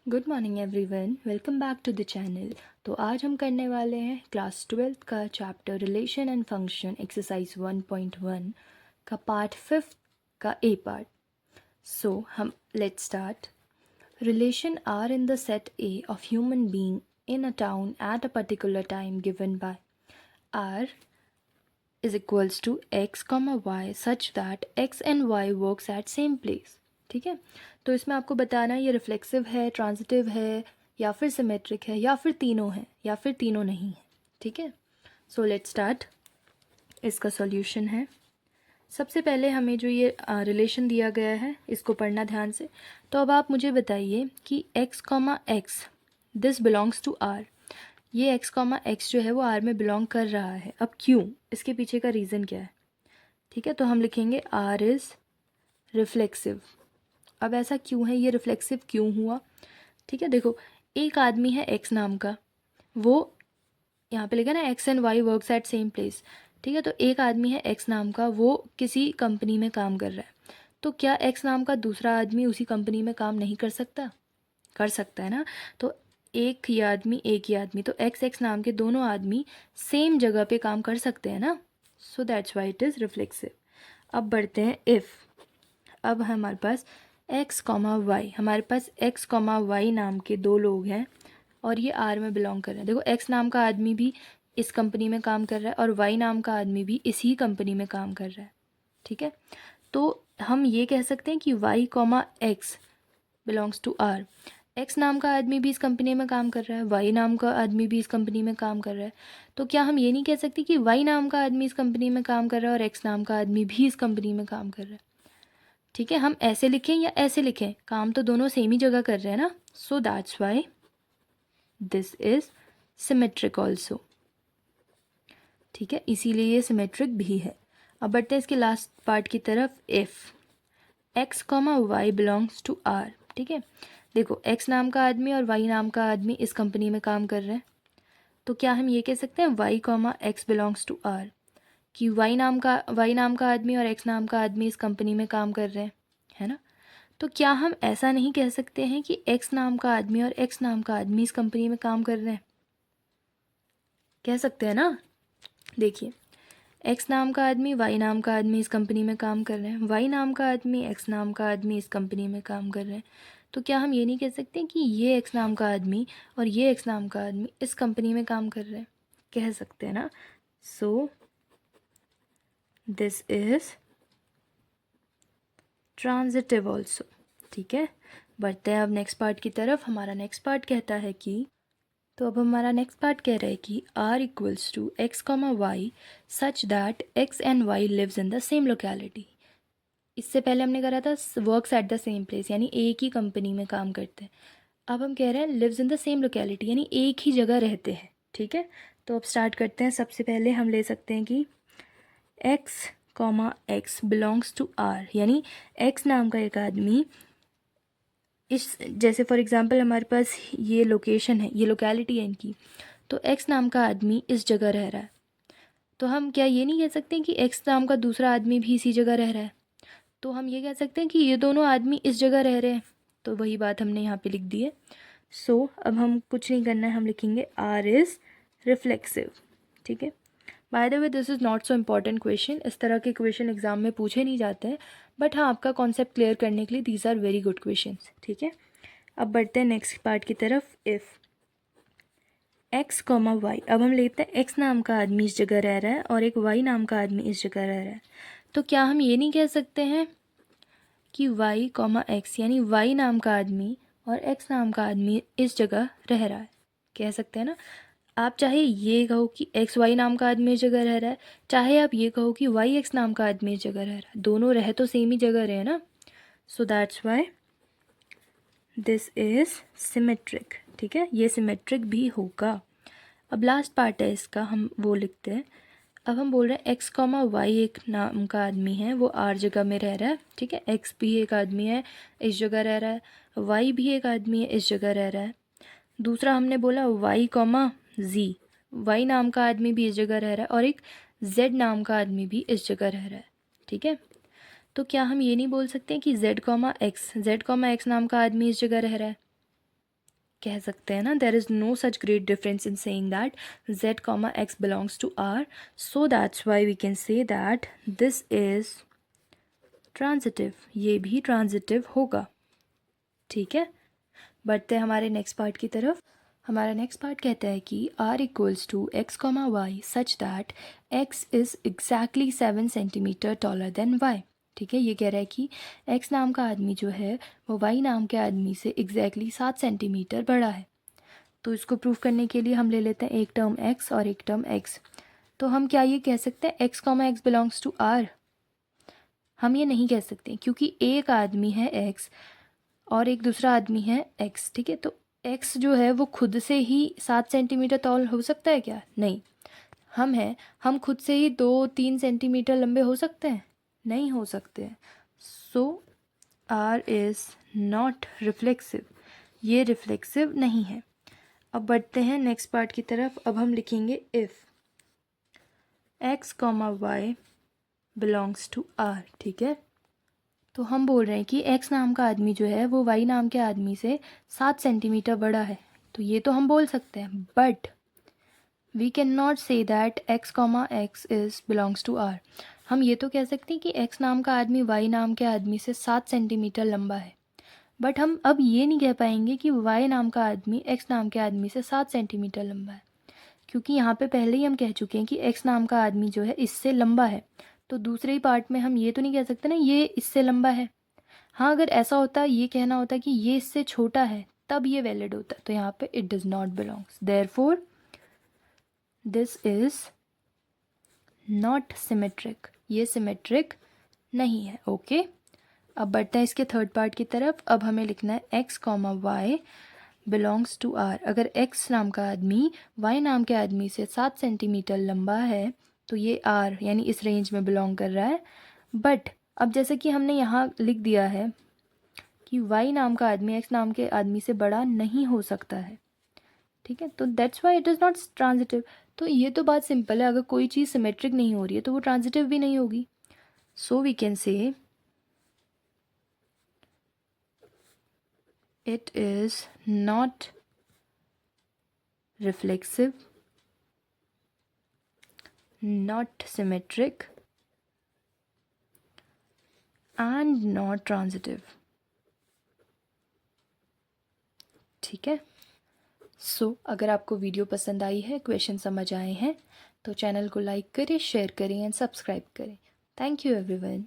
Good morning everyone, welcome back to the channel. तो आज हम करने वाले हैं क्लास 12th का chapter relation and function exercise 1.1 का पार्ट 5 का ए पार्ट। सो हम let's start. Relation R in the set A of human being in a town at a particular time given by R is equals to x, y such that x and y works at same place। ठीक है, तो इसमें आपको बताना है ये reflexive है, transitive है, या फिर सिमेट्रिक है, या फिर तीनों है, या फिर तीनों नहीं है। ठीक है, सो लेट्स स्टार्ट। इसका सॉल्यूशन है, सबसे पहले हमें जो ये रिलेशन दिया गया है इसको पढ़ना ध्यान से। तो अब आप मुझे बताइए कि x, x this belongs to r। ये x, x जो है वो r में बिलोंग कर रहा है। अब क्यों, इसके पीछे का रीज़न क्या है? ठीक है, तो हम लिखेंगे r इज़ रिफ्लेक्सिव। अब ऐसा क्यों है, ये रिफ्लेक्सिव क्यों हुआ? ठीक है, देखो एक आदमी है x नाम का, वो यहाँ पे लिखा ना x and y works at same place. ठीक है, तो एक आदमी है x नाम का, वो किसी कंपनी में काम कर रहा है। तो क्या x नाम का दूसरा आदमी उसी कंपनी में काम नहीं कर सकता? कर सकता है ना। तो एक ही आदमी, तो x नाम के दोनों आदमी सेम जगह पे काम कर सकते हैं ना। सो that's why it is reflexive. अब बढ़ते हैं इफ़। अब हमारे पास x, y, हमारे पास x, y नाम के दो लोग हैं और ये r में बिलोंग कर रहे हैं। देखो x नाम का आदमी भी इस कंपनी में काम कर रहा है और y नाम का आदमी भी इसी कंपनी में काम कर रहा है। ठीक है, तो हम ये कह सकते हैं कि y, x belongs to r। x नाम का आदमी भी इस कंपनी में काम कर रहा है, y नाम का आदमी भी इस कंपनी में काम कर रहा है। तो क्या हम ये नहीं कह सकते कि y नाम का आदमी इस कंपनी में काम कर रहा है और x नाम का आदमी भी इस कंपनी में काम कर रहा है? ठीक है, हम ऐसे लिखें या ऐसे लिखें, काम तो दोनों सेम ही जगह कर रहे हैं ना। सो that's why this is symmetric also. ठीक है, इसीलिए ये सिमेट्रिक भी है। अब बढ़ते हैं इसके लास्ट पार्ट की तरफ। If x, y belongs to r। ठीक है, देखो x नाम का आदमी और y नाम का आदमी इस कंपनी में काम कर रहे हैं। तो क्या हम ये कह सकते हैं y, x belongs to r, कि y नाम का आदमी और x नाम का आदमी इस कंपनी में काम कर रहे हैं, है ना। तो क्या हम ऐसा नहीं कह सकते हैं कि x नाम का आदमी और x नाम का आदमी इस कंपनी में काम कर रहे हैं? कह सकते हैं ना। देखिए, x नाम का आदमी y नाम का आदमी इस कंपनी में काम कर रहे हैं, y नाम का आदमी x नाम का आदमी इस कंपनी में काम कर रहे हैं। तो क्या हम ये नहीं कह सकते कि ये x नाम का आदमी और ये x नाम का आदमी इस कंपनी में काम कर रहे हैं? कह सकते हैं ना। So this is transitive also. ठीक है, बढ़ते हैं अब नेक्स्ट पार्ट की तरफ। हमारा नेक्स्ट पार्ट कहता है कि, तो अब हमारा नेक्स्ट पार्ट कह रहा है कि r equals to x, y such that x and y lives in the same locality. इससे पहले हमने करा था works at the same place, यानी एक ही कंपनी में काम करते हैं। अब हम कह रहे हैं lives in the same locality, यानी एक ही जगह रहते हैं। ठीक है, तो अब स्टार्ट करते हैं। सबसे पहले हम ले सकते हैं कि x, x belongs to r, यानी x नाम का एक आदमी इस, जैसे फॉर एग्जांपल हमारे पास ये लोकेशन है, ये लोकेलिटी है इनकी, तो x नाम का आदमी इस जगह रह रहा है। तो हम क्या ये नहीं कह सकते कि x नाम का दूसरा आदमी भी इसी जगह रह रहा है? तो हम ये कह सकते हैं कि ये दोनों आदमी इस जगह रह रहे हैं। तो वही बात हमने यहाँ पे लिख दी है। सो अब हम कुछ नहीं करना है, हम लिखेंगे r इज़ रिफ्लेक्सिव। ठीक है, by the way this is not so important question, इस तरह के क्वेश्चन एग्जाम में पूछे नहीं जाते हैं, बट हाँ आपका कॉन्सेप्ट क्लियर करने के लिए these are very good question. ठीक है, अब बढ़ते हैं नेक्स्ट पार्ट की तरफ। इफ़ x, y, अब हम लेते हैं x नाम का आदमी इस जगह रह रहा है और एक y नाम का आदमी इस जगह रह रहा है। तो क्या हम ये नहीं कह सकते हैं कि y, x, यानी y नाम का आदमी और x नाम का आदमी इस जगह रह रहा है? कह सकते हैं ना। आप चाहे ये कहो कि एक्स वाई नाम का आदमी इस जगह रह रहा है, चाहे आप ये कहो कि वाई एक्स नाम का आदमी इस जगह रह रहा है, दोनों रह तो सेम ही जगह रहे ना। सो that's why this is symmetric. ठीक है, ये सिमेट्रिक भी होगा। अब लास्ट पार्ट है इसका, हम वो लिखते हैं। अब हम बोल रहे हैं एक्स, वाई एक नाम का आदमी है, वो आर जगह में रह रहा है। ठीक है, एक्स भी एक आदमी है, इस जगह रह रहा है, वाई भी एक आदमी है, इस जगह रह रहा है। दूसरा हमने बोला वाई, जी, वाई नाम का आदमी भी इस जगह रह रहा है और एक जेड नाम का आदमी भी इस जगह रह रहा है। ठीक है, तो क्या हम ये नहीं बोल सकते कि जेड, एक्स नाम का आदमी इस जगह रह रहा है? कह सकते हैं ना, there is no such great difference in saying that z comma x belongs to r, so that's why we can say that this is transitive, ये भी ट्रांजिटिव होगा। ठीक है, बढ़ते हैं हमारे नेक्स्ट पार्ट की तरफ। हमारा नेक्स्ट पार्ट कहता है कि r equals to x comma y such that x is exactly 7 centimetre taller than y। ठीक है, ये कह रहा है कि x नाम का आदमी जो है वो y नाम के आदमी से एग्जैक्टली 7 सेंटीमीटर बड़ा है। तो इसको प्रूव करने के लिए हम ले लेते हैं एक टर्म x और एक टर्म x। तो हम क्या ये कह सकते हैं x comma x belongs to r? हम ये नहीं कह सकते, क्योंकि एक आदमी है x और एक दूसरा आदमी है x। ठीक है, तो x जो है वो खुद से ही 7 सेंटीमीटर तौल हो सकता है क्या? नहीं। हम खुद से ही 2-3 सेंटीमीटर लंबे हो सकते हैं? नहीं हो सकते हैं। सो r इज़ नॉट रिफ्लेक्सिव, ये रिफ्लेक्सिव नहीं है। अब बढ़ते हैं नेक्स्ट पार्ट की तरफ। अब हम लिखेंगे if x comma y belongs to r। ठीक है, तो हम बोल रहे हैं कि x नाम का आदमी जो है वो y नाम के आदमी से 7 सेंटीमीटर बड़ा है। तो ये तो हम बोल सकते हैं, but we can not say that x comma x is belongs to r। हम ये तो कह सकते हैं कि x नाम का आदमी y नाम के आदमी से 7 सेंटीमीटर लंबा है, बट हम अब ये नहीं कह पाएंगे कि y नाम का आदमी x नाम के आदमी से 7 सेंटीमीटर लंबा है, क्योंकि यहाँ पे पहले ही हम कह चुके हैं कि x नाम का आदमी जो है इससे लंबा है। तो दूसरे ही पार्ट में हम ये तो नहीं कह सकते ना ये इससे लंबा है। हाँ, अगर ऐसा होता, ये कहना होता कि ये इससे छोटा है, तब ये वैलिड होता। तो यहाँ पे it does not belongs, therefore this is not symmetric, ये सिमेट्रिक नहीं है। ओके, अब बढ़ते हैं इसके थर्ड पार्ट की तरफ। अब हमें लिखना है x comma y belongs to r। अगर x नाम का आदमी y नाम के आदमी से 7 सेंटीमीटर लंबा है तो ये r यानी इस रेंज में बिलोंग कर रहा है। बट अब जैसे कि हमने यहाँ लिख दिया है कि y नाम का आदमी x नाम के आदमी से बड़ा नहीं हो सकता है। ठीक है, तो that's why it is not transitive. तो ये तो बात सिंपल है, अगर कोई चीज़ सिमेट्रिक नहीं हो रही है तो वो ट्रांजिटिव भी नहीं होगी। So we can say it is not reflexive, not symmetric and not transitive। ठीक है, अगर आपको वीडियो पसंद आई है, क्वेश्चन समझ आए हैं, तो चैनल को लाइक करें, शेयर करें एंड सब्सक्राइब करें। Thank you everyone.